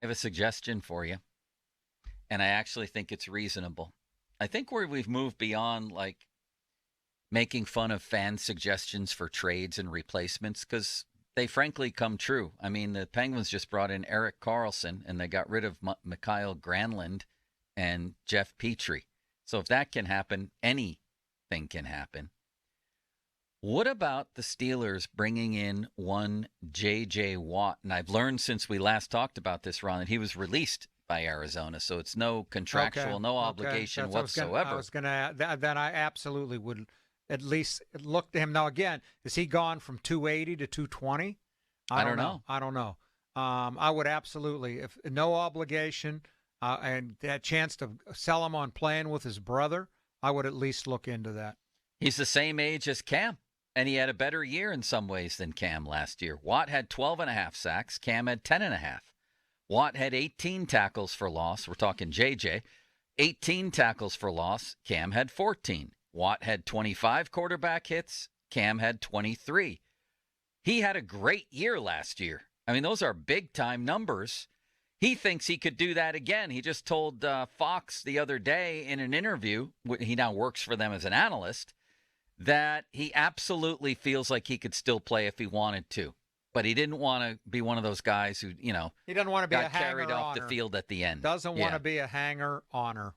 I have a suggestion for you, and I actually think it's reasonable. I think where we've moved beyond like making fun of fan suggestions for trades and replacements because they frankly come true. I mean, the Penguins just brought in Erik Karlsson and they got rid of Mikael Granlund and Jeff Petrie. So if that can happen, anything can happen. What about the Steelers bringing in one J.J. Watt? And I've learned since we last talked about this, Ron, that he was released by Arizona. So it's no contractual, no obligation whatsoever. I was going to then I absolutely would at least look to him. Now, again, is he gone from 280 to 220? I don't know. I don't know. I would absolutely, if no obligation and that chance to sell him on playing with his brother, I would at least look into that. He's the same age as Cam. And he had a better year in some ways than Cam last year. Watt had 12.5 sacks. Cam had 10.5. Watt had 18 tackles for loss. We're talking JJ. 18 tackles for loss. Cam had 14. Watt had 25 quarterback hits. Cam had 23. He had a great year last year. I mean, those are big-time numbers. He thinks he could do that again. He just told Fox the other day in an interview, he now works for them as an analyst, that he absolutely feels like he could still play if he wanted to. But he didn't want to be one of those guys who, he doesn't want to be a hanger carried off the field at the end. Doesn't want to be a hanger-oner.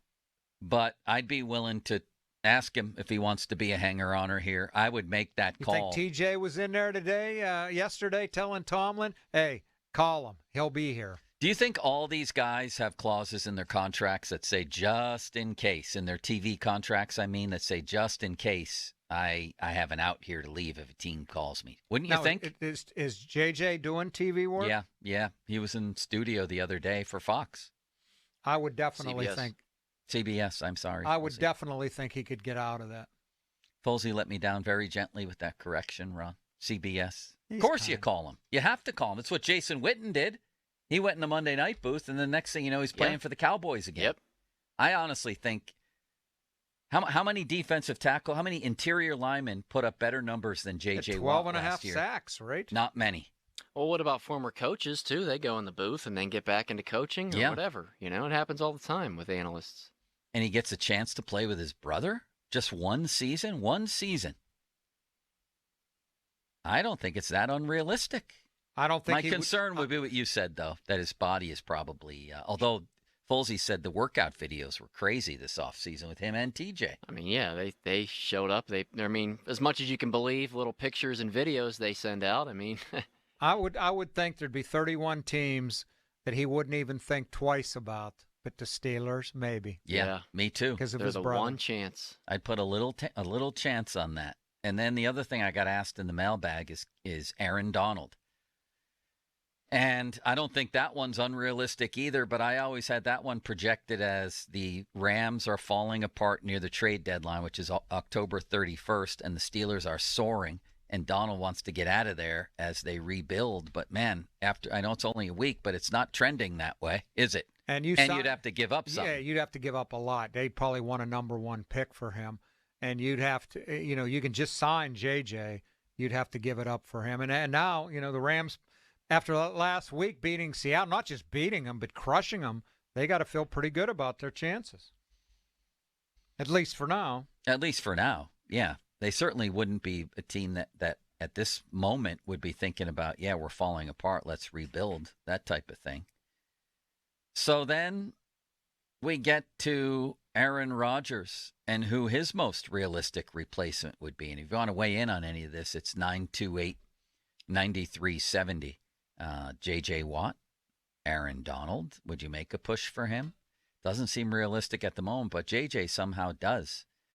But I'd be willing to ask him if he wants to be a hanger-oner here. I would make that call. You think TJ was in there yesterday, telling Tomlin, hey, call him. He'll be here. Do you think all these guys have clauses in their contracts that say just in case, in their TV contracts, that say just in case I have an out here to leave if a team calls me? Wouldn't you think? Is JJ doing TV work? Yeah. He was in studio the other day for Fox. I would definitely think. CBS, I'm sorry. I would definitely think he could get out of that. Folsey let me down very gently with that correction, Ron. CBS. Of course you call him. You have to call him. That's what Jason Witten did. He went in the Monday night booth, and the next thing you know, he's playing for the Cowboys again. Yep. I honestly think, how many defensive tackle, how many interior linemen put up better numbers than J.J. Watt last year? 12.5 sacks, right? Not many. Well, what about former coaches, too? They go in the booth and then get back into coaching or whatever. It happens all the time with analysts. And he gets a chance to play with his brother? Just one season? One season. I don't think it's that unrealistic. I don't think My concern would be what you said, though, that his body is probably, although Folsey said the workout videos were crazy this offseason with him and TJ. I mean, yeah, they showed up. As much as you can believe, little pictures and videos they send out. I mean, I would think there'd be 31 teams that he wouldn't even think twice about. But the Steelers, maybe. Yeah, me too. Because of They're his the brother. one chance. I'd put a little chance on that. And then the other thing I got asked in the mailbag is Aaron Donald. And I don't think that one's unrealistic either, but I always had that one projected as the Rams are falling apart near the trade deadline, which is October 31st, and the Steelers are soaring, and Donald wants to get out of there as they rebuild. But, man, I know it's only a week, but it's not trending that way, is it? And you'd have to give up something. Yeah, you'd have to give up a lot. They'd probably want a number one pick for him. And you'd have to, you can just sign JJ. You'd have to give it up for him. And now, the Rams, after last week beating Seattle, not just beating them, but crushing them, they got to feel pretty good about their chances. At least for now. At least for now, yeah. They certainly wouldn't be a team that at this moment would be thinking about, we're falling apart, let's rebuild, that type of thing. So then we get to Aaron Rodgers and who his most realistic replacement would be. And if you want to weigh in on any of this, it's 928-9370. J.J. Watt, Aaron Donald. Would you make a push for him? Doesn't seem realistic at the moment, but J.J. somehow does.